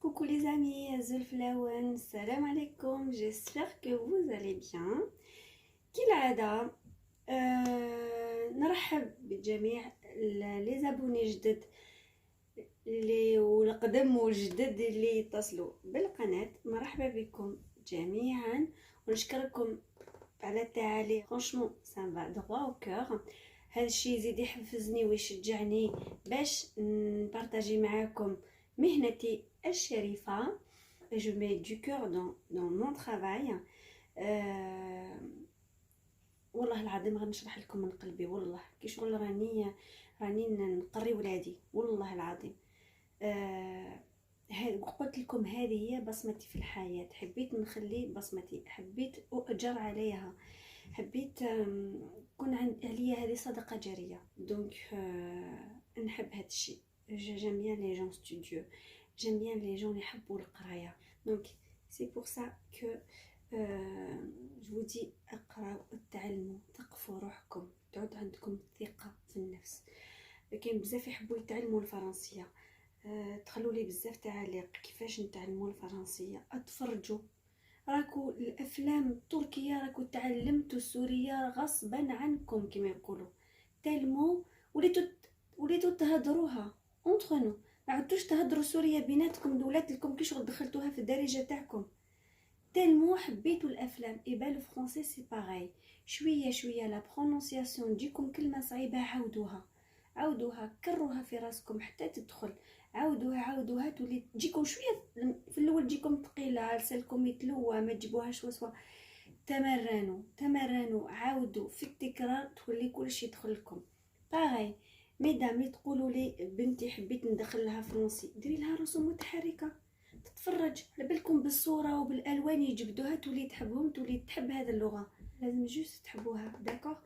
Coucou les amis, Zulflawen, salam alaikum, j'espère que vous allez bien. كالعادة نرحب بجميع les abonnés جدد اللي والقدم والجدد اللي يتصلوا بالقناة. مرحبا بكم جميعا ونشكركم على التعاليق. franchement ça me va droit au cœur. هذا الشيء يزيد يحفزني ويشجعني باش نبارطاجي معاكم مهنتي الشريفة. Je mets du cœur dans mon travail. والله العظيم غنشرح لكم من قلبي، والله كي شغل راني نقري ولادي والله العظيم. قلت لكم هذه هي بصمتي في الحياة، حبيت نخلي بصمتي، حبيت أؤجر عليها، حبيت يكون عليا هذه صدقة جارية. دونك نحب هذا الشيء. j'aime bien les gens studieux, j'aime bien les gens اللي يحبوا القراية. donc c'est pour ça que je vous dis اقراو وتعلموا، ثقفوا روحكم، تعود عندكم ثقة في النفس. كاين بزاف يحبوا يتعلموا الفرنسية، دخلوا لي بزاف تعاليق كيفاش نتعلموا الفرنسية. اتفرجوا، راكو الافلام التركيه راكو تعلمتوا السوريه غصبا عنكم كما يقولوا، تلموا وليتوا تهضروها اونتر نو، ما عدتوش تهضروا سوريه بيناتكم دولاتكم كي شغل دخلتوها في الدارجه تاعكم. تلموا حبيتوا الافلام. اي با لو فرونسي سي باغاي، شويه شويه لا برونونسياسيون تجيكم كلمه صعيبه عاودوها كروها في راسكم حتى تدخل، عاودوها تولي تجيكم شويه. في الاول تجيكم ثقيله، لسانكم يتلوى، ما تجيبوهاش وسوا. تمرنوا عاودوا في التكرار تولي كلشي يدخل لكم. باغي ميدام تقولوا لي بنتي حبيت ندخل لها فرنسي، ديري لها رسوم متحركه تتفرج، على بالكم بالصوره وبالالوان يجبدوها تولي تحبهم، تولي تحب هذه اللغه. لازم جوست تحبوها. داكور،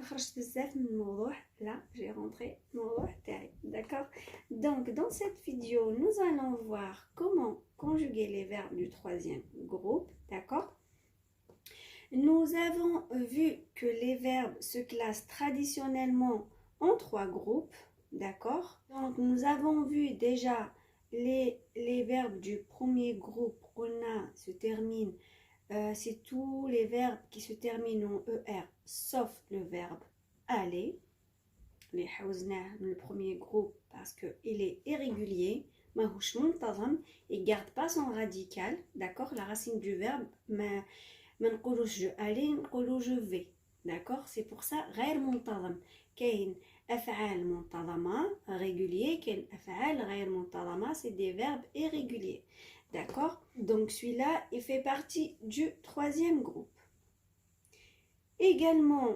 خرجت بزاف من الموضوع. لا j'ai rentré الموضوع تاعي. d'accord. donc dans cette vidéo nous allons voir comment conjuguer les verbes du troisième groupe. d'accord. nous avons vu que les verbes se classent traditionnellement en trois groupes. d'accord. donc nous avons vu déjà les verbes du premier groupe. on a se termine c'est tous les verbes qui se terminent en ER sauf le verbe aller. Les حوزناه من le premier groupe parce que il est irrégulier, ماهوش منتظم, il garde pas son radical. d'accord. la racine du verbe ما نقولوش je aller, نقولو je vais. d'accord. c'est pour ça غير منتظم. كاين افعال منتظمه régulier, كاين افعال غير منتظمه c'est des verbes irréguliers. d'accord. donc celui-là il fait partie du troisième groupe. également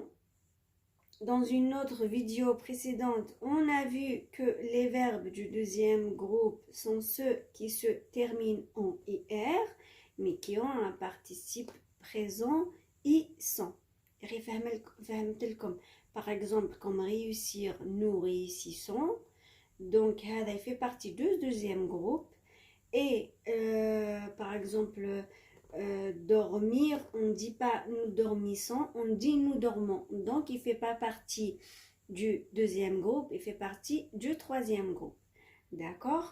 dans une autre vidéo précédente, on a vu que les verbes du deuxième groupe sont ceux qui se terminent en IR mais qui ont un participe présent ISant. par exemple comme réussir, nous réussissons. donc ça fait partie du deuxième groupe. et par exemple dormir, on ne dit pas nous dormissons, on dit nous dormons. donc il ne fait pas partie du deuxième groupe, il fait partie du troisième groupe. d'accord.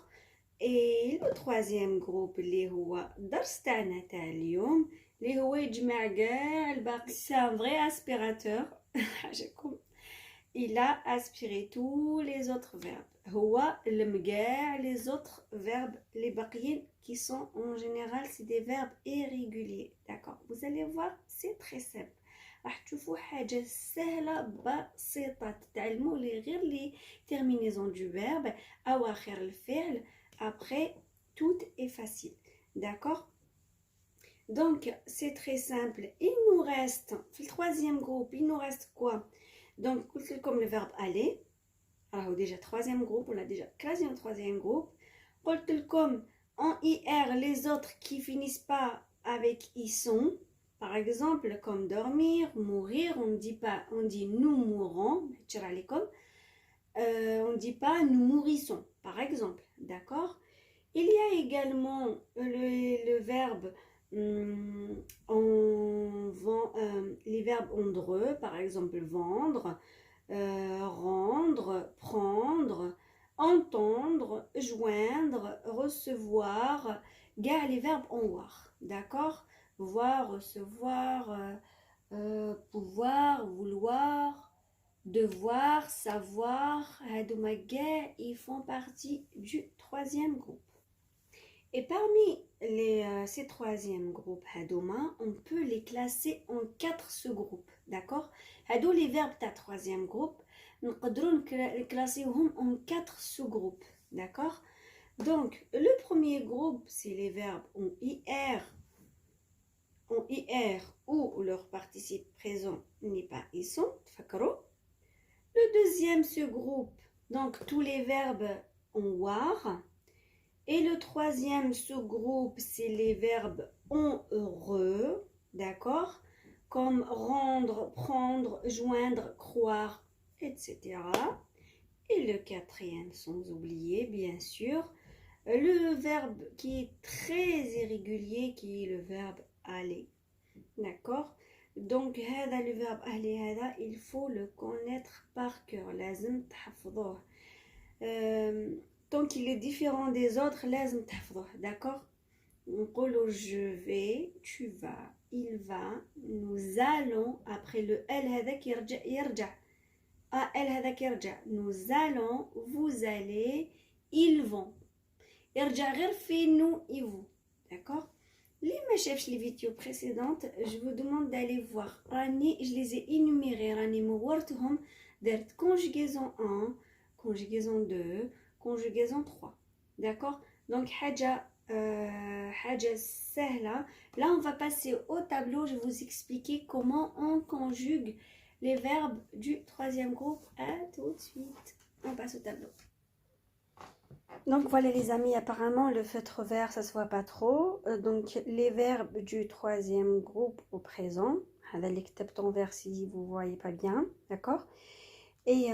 et le troisième groupe اللي هو الدرس تاعنا تاع اليوم اللي هو يجمع كاع الباقي. c'est un vrai aspirateur. il a aspiré tous les autres verbes. هو لم كاع les autres verbes les باقيين qui sont en général c'est des verbes irréguliers. d'accord. vous allez voir c'est très simple. راح تشوفوا حاجه سهله بسيطه تتعلموا لي غير لي terminaison du verbe اواخر الفعل. après tout est facile. d'accord. donc c'est très simple. il nous reste في le troisième groupe il nous reste quoi. donc comme le verbe aller. alors déjà troisième groupe, on a déjà classé un troisième groupe. comme en IR les autres qui finissent pas avec ils sont. par exemple comme dormir, mourir, on ne dit pas, on dit nous mourons. on ne dit pas nous mourrissons par exemple. d'accord. il y a également le verbe les verbes ondreux, par exemple vendre, rendre, prendre, entendre, joindre, recevoir, gars les verbes en voir, d'accord? Voir, recevoir, pouvoir, vouloir, devoir, savoir, hadouma gars, ils font partie du troisième groupe. Et parmi ces troisième groupes hadouma, on peut les classer en 4 sous-groupes, d'accord? Hadou les verbes de troisième groupe, nous pouvons les classer en 4 sous-groupes, d'accord? Donc, le premier groupe, c'est les verbes en IR où leur participe présent n'est pas ils sont, تفكروا. Le deuxième sous-groupe, donc tous les verbes en war. Et le troisième sous-groupe, c'est les verbes en heureux, d'accord? Comme rendre, prendre, joindre, croire, etc. Et le quatrième, sans oublier, bien sûr, le verbe qui est très irrégulier, qui est le verbe aller. D'accord? Donc, le verbe aller, il faut le connaître par cœur. لازم تحفظوه. Donc, il est différent des autres. لازم تحفظوه. D'accord? On dit je vais, tu vas, il va, nous allons. Après le elle هذاك يرجع. elle هذاك يرجع. Nous allons, vous allez, ils vont. يرجع غير في nous et vous. D'accord? Les ما شافش les vidéos précédentes, je vous demande d'aller voir. راني je les ai énumérés. راني مورتهم درت conjugaison 1, conjugaison 2, conjugaison 3. D'accord? Donc حاجة سهلة. Là on va passer au tableau. Je vais vous expliquer comment on conjugue les verbes du troisième groupe. À tout de suite. On passe au tableau. Donc voilà les amis, apparemment le feutre vert ça se voit pas trop. Donc les verbes du troisième groupe au présent. Les en vert si vous voyez pas bien, d'accord. Et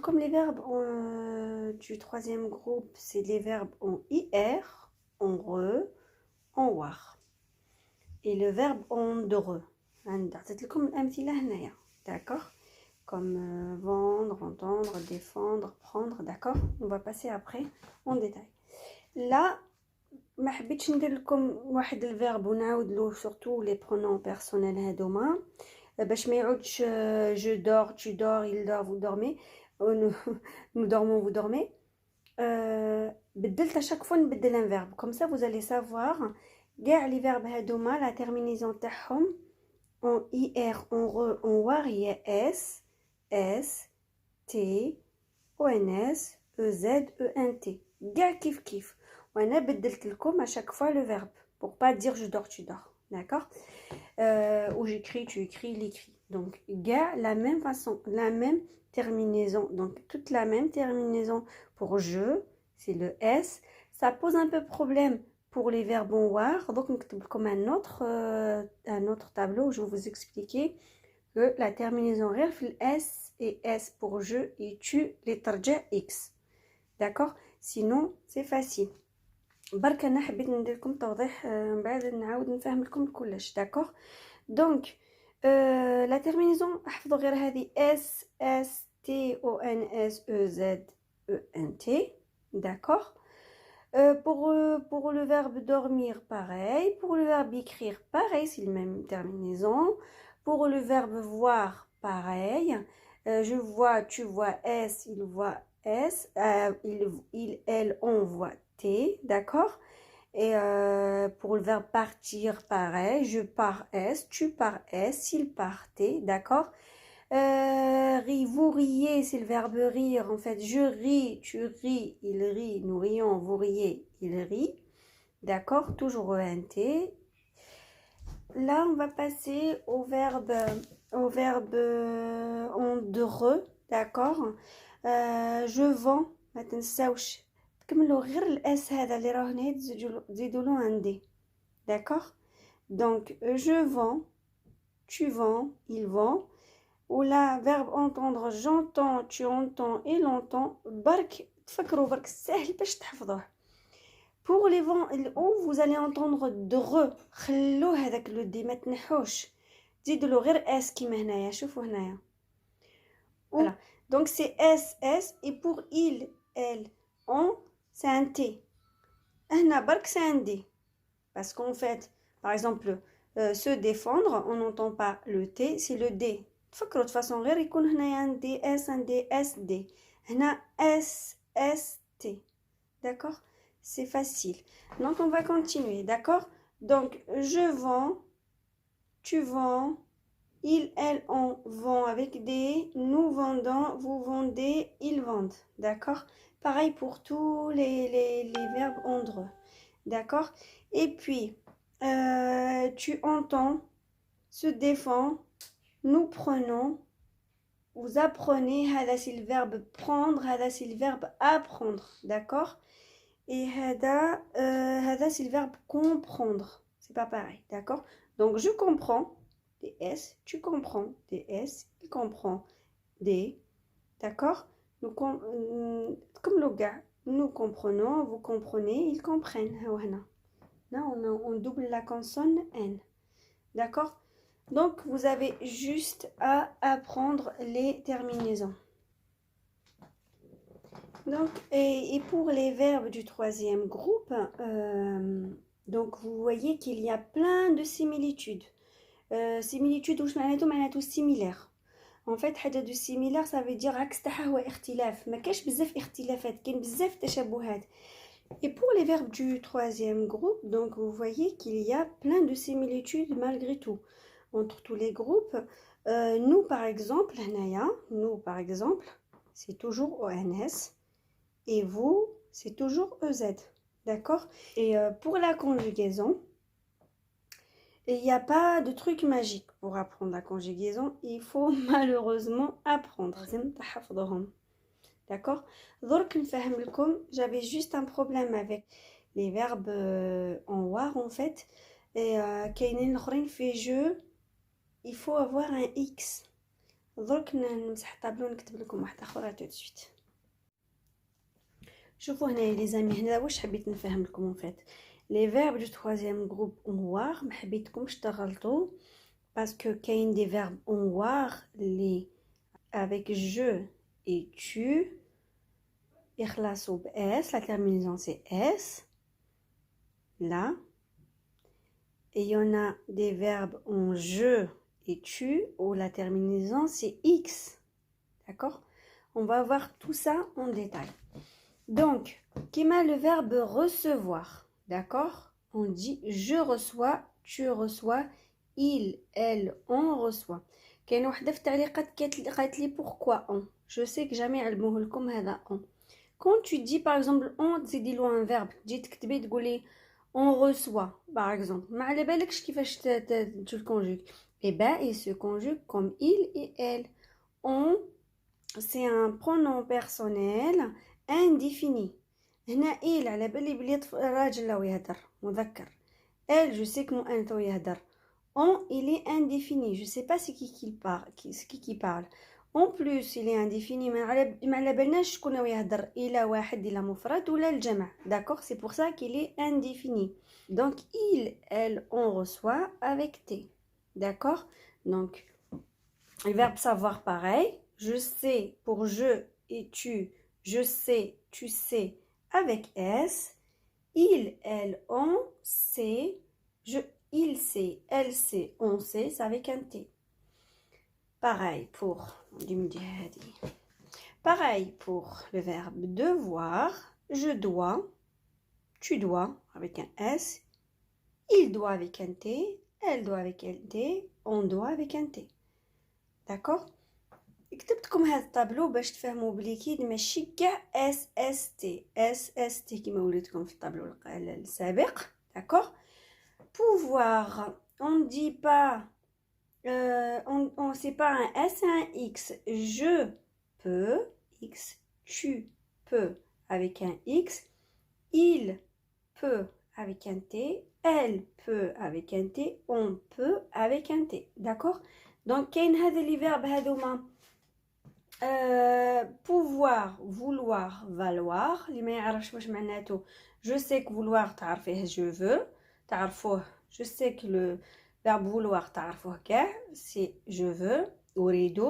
comme les verbes du troisième groupe, c'est les verbes en IR, en RE, en WAR. Et le verbe en DRE. D'accord. Comme vendre, entendre, défendre, prendre, d'accord? On va passer après en détail. Là, ما حبيتش ندير لكم واحد الفيرب ونعاود له surtout les pronoms personnels هذوما باش ما يعودش je dors, tu dors, il dort, vous dormez, nous dormons, vous dormez. بدلت à chaque fois نبدل un verbe comme ça vous allez savoir كاع les verbes هذوما la terminaison تاعهم en IR, en RE, en WAR هي S, S, T, ONS, EZ, ENT. كاع كيف كيف. وانا بدلت لكم à chaque fois le verbe pour pas dire je dors, tu dors. D'accord? Ou j'écris, tu écris, il écrit. Donc كاع la même façon, la même terminaison. Donc toute la même terminaison pour je, c'est le S. Ça pose un peu problème pour les verbes en war. Donc comme un autre tableau, je vais vous expliquer que la terminaison S et S pour je et tu les tarja X. D'accord? Sinon, c'est facile. برك انا حبيت ندير لكم توضيح من بعد نعاود نفهم لكم كلش. D'accord? Donc la terminaison احفظوا غير هذه S S T O N S E Z E N T. D'accord? Pour le verbe dormir, pareil. Pour le verbe écrire, pareil, c'est la même terminaison. Pour le verbe voir, pareil. Je vois, tu vois S, il voit S. Il, elle, on voit T, d'accord. Et pour le verbe partir, pareil. Je pars S, tu pars S, il part T, d'accord. Vous riez, c'est le verbe rire. En fait, je ris, tu ris, il rit, nous rions, vous riez, il rit. D'accord, toujours ENT. Là, on va passer au verbe en DRE. D'accord. Je vends. ما تنساوش تكملوا غير الاس هذا اللي راه هنا تزيدوا له عندي. D'accord. Donc je vends, tu vends, il vend. Ou là, verbe entendre, j'entends, tu entends, il entend. برك تفكروا برك سهل باش تحفظوه. Pour les vents, vous allez entendre DRE. خلوه هذاك لو دي ما تنحوش. تزيدوا له غير اس كيما هنايا. شوفوا هنايا. Voilà. Donc c'est S, S. Et pour il, elle, on, c'est un T. هنا برك c'est un D. Parce qu'en fait, par exemple, se défendre, on n'entend pas le T, c'est le D. تفكروا de façon غير يكون هنايا un DS, un DSD. هنا S, S, T. D'accord? C'est facile. Donc, on va continuer. D'accord? Donc, je vends, tu vends, il, elle, on vend avec des, nous vendons, vous vendez, ils vendent. D'accord? Pareil pour tous les verbes andreux. D'accord? Et puis, tu entends, se défend, nous prenons, vous apprenez, هذا c'est le verbe prendre, هذا c'est le verbe apprendre. D'accord? Et هذا c'est le verbe comprendre. C'est pas pareil. D'accord? Donc, je comprends. DS, tu comprends. DS, il comprend. D, d'accord? Comme le gars, nous comprenons, vous comprenez, ils comprennent. Là, on double la consonne N. D'accord? Donc, vous avez juste à apprendre les terminaisons. Donc, et pour les verbes du troisième groupe, donc vous voyez qu'il y a plein de similitudes. Similitude واش معناته similaire. En fait حاجه de similaire ça veut dire عكس تاعها هو اختلاف. ما كاش بزاف اختلافات كاين بزاف تشابهات. Et pour les verbes du troisième groupe, donc vous voyez qu'il y a plein de similitudes malgré tout entre tous les groupes. Nous par exemple, هنايا, nous par exemple, c'est toujours ONS et vous, c'est toujours EZ. D'accord? Et pour la conjugaison, il n'y a pas de truc magique pour apprendre la conjugaison. Il faut malheureusement apprendre. D'accord? Donc, j'avais juste un problème avec les verbes en war en fait. Et fait je, il faut avoir un X. Donc, نمسح الطابلو ونكتب لكم واحدة أخرى tout de suite. شوفوا هنا les amis, هنا واش حبيت نفهم لكم en fait. Les verbes du troisième groupe onwar, ما حبيتكمش تغلطوا parce que كاين des verbes onwar les avec je et tu يخلصوا ب s, la terminaison c'est s là, et il y en a des verbes en je et tu où la terminaison c'est x. D'accord? On va voir tout ça en détail. Donc, Kima le verbe recevoir. D'accord? On dit je reçois, tu reçois, il, elle, on reçoit. كاين وحده في التعليقات قالت لي pourquoi on. Je sais que jamais علموه لكم هذا on. Quand tu dis par exemple on, تزيدي له un verbe, تجي تكتبي تقولي on reçoit par exemple. ما على بالكش كيفاش tu le conjugues. Eh ben, il se conjugue comme il et elle. On, c'est un pronom personnel indéfini. هنا il على بالي بلي راجل لو يهدر مذكر. Elle, je sais que مؤنث يهدر. On, il est indéfini. Je sais pas c'est qui parle. En plus, il est indéfini. ما على بالناش شكون هو يهدر. إلا واحد إلا مفرد ولا الجمع. D'accord? C'est pour ça qu'il est indéfini. Donc, il, elle, on reçoit avec T. D'accord? Donc, le verbe savoir pareil. Je sais pour je et tu. Je sais, tu sais avec S. Il, elle, on sait. Il sait, elle sait, on sait. C'est avec un T. Pareil pour le verbe devoir. Je dois. Tu dois avec un S. Il doit avec un T. Elle doit avec un T. On doit avec un T. D'accord? كتبت لكم هذا الطابلو باش تفهموا بلي كي ماشي كاع اس اس تي اس اس تي كيما وليتكم في الطابلو السابق. D'accord? Pouvoir, on dit pas c'est pas un S, c'est un X. Je peux, X, tu peux avec un X, il peut avec un T, elle peut avec un T, on peut avec un T. D'accord? Donc كاين هذا les verbes هذوما pouvoir, vouloir, valoir. اللي ما يعرفش واش معناته je sais que vouloir تعرفيه je veux تعرفوه. Je sais que le verbe vouloir تعرفوه كاع c'est je veux. أريد.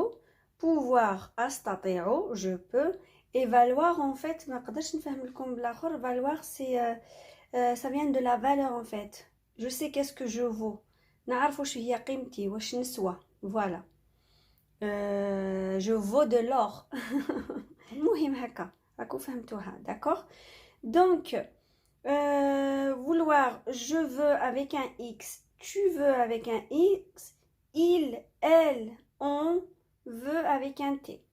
pouvoir أستطيع je peux et valoir en fait ما نقدرش نفهم لكم بالآخر valoir c'est ça vient de la valeur en fait je sais qu'est-ce que je vaux نعرف واش هي قيمتي واش نسوى voilà je vaux de l'or المهم هكا راكو فهمتوها d'accord donc vouloir je veux avec un x tu veux avec un x il elle on veut avec un t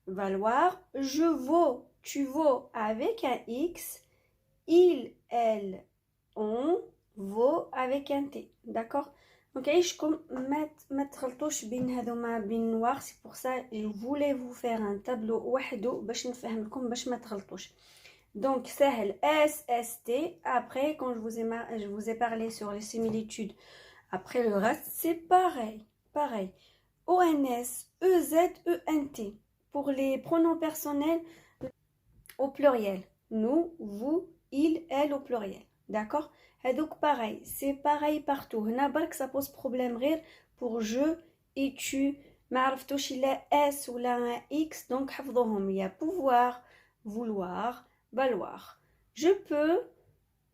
valoir je vaux tu vaux avec un x il elle on vaut avec un t d'accord donc عيشكم ما تخلطوش بين هذوما بين نوار c'est pour ça je voulais vous faire un tableau وحده باش نفهم لكم باش ما تغلطوش donc سهل S S T après quand je vous ai parlé sur les similitudes après le reste c'est pareil ONS EZ ENT pour les pronoms personnels au pluriel nous vous il elle au pluriel d'accord donc pareil c'est pareil partout هنا برك ça pose problème غير pour je et tu ما عرفتوش لا s ولا x donc حفظوهم il y a pouvoir vouloir valoir je peux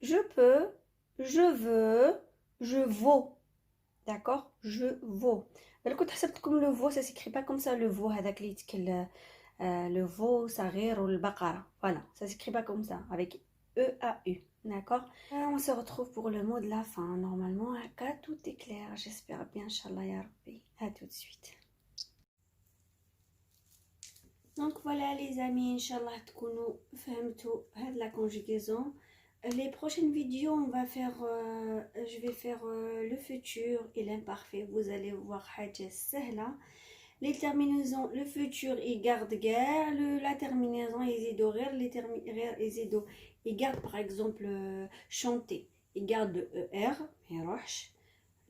je veux je vaux d'accord je vaux كنت حسبتكم le veau ça s'écrit pas comme ça le veau هذاك اللي يتكل le veau صغير والبقرة voilà ça s'écrit pas comme ça avec E-A-U d'accord on se retrouve pour le mot de la fin normalement tout est clair j'espère bien inchallah ya rabbi à tout de suite donc voilà les amis inchallah تكونوا فهمتوا هاد la conjugaison les prochaines vidéos on va faire je vais faire le futur et l'imparfait vous allez voir حاجة سهلة les terminaisons le futur il garde guère la terminaison يزيدو غير غير يزيدو il garde par exemple chanter il garde le ER ما يروحش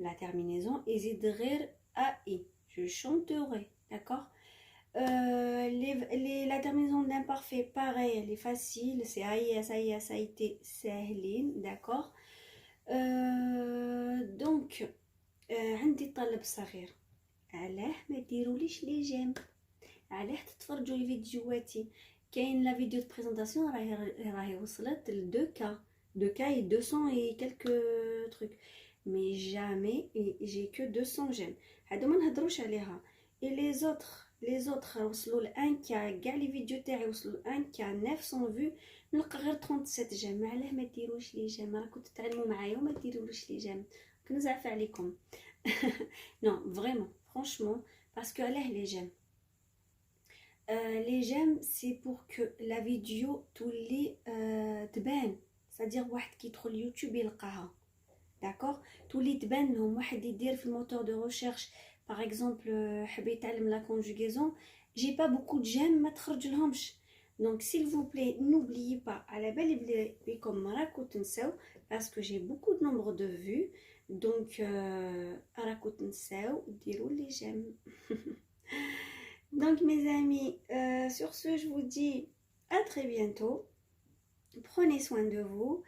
la terminaison يزيد غير AI je chanterai d'accord la terminaison d'imparfait pareil elle est facile c'est AIS AIS AIT ساهلين d'accord donc عندي طلب صغير علاه ما ديروليش لي جيم علاه تتفرجوا الفيديوهاتي كاين لا فيديو دو بريزونطاسيون راهي وصلت ل 2K et 200 et quelques trucs mais jamais j'ai que 200 j'aime هادو ما نهضروش عليها et les autres وصلوا ل 1K كاع لي فيديو تاعي وصلوا ل 1K 900 vues نلقى غير 37 جيم علاه ما ديروش لي جيم راكم تتعلموا معايا وما ديروليش لي جيم كنزعف عليكم non vraiment franchement parce que علاه les j'aime les j'aime c'est pour que la vidéo تولي تبان c'est-à-dire واحد كيدخل يوتيوب يلقاها d'accord تولي تبان لهم واحد يدير في الموتور de recherche par exemple حب يتعلم la conjugaison j'ai pas beaucoup de j'aime ما تخرج لهمش donc s'il vous plaît n'oubliez pas على بالي بكم راكو تنساو parce que j'ai beaucoup de nombre de vues donc راكو تنساو ديروا لي j'aime donc mes amis sur ce je vous dis à très bientôt prenez soin de vous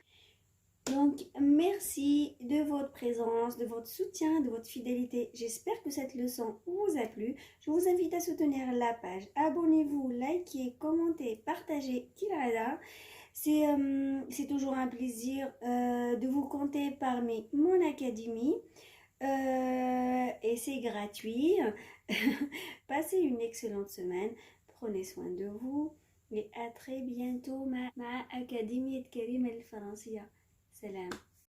donc merci de votre présence de votre soutien de votre fidélité j'espère que cette leçon vous a plu je vous invite à soutenir la page abonnez-vous likez commentez partagez Kirada c'est toujours un plaisir de vous compter parmi mon académie et c'est gratuit passez une excellente semaine prenez soin de vous et à très bientôt مع أكاديمية كريمة الفرنسية سلام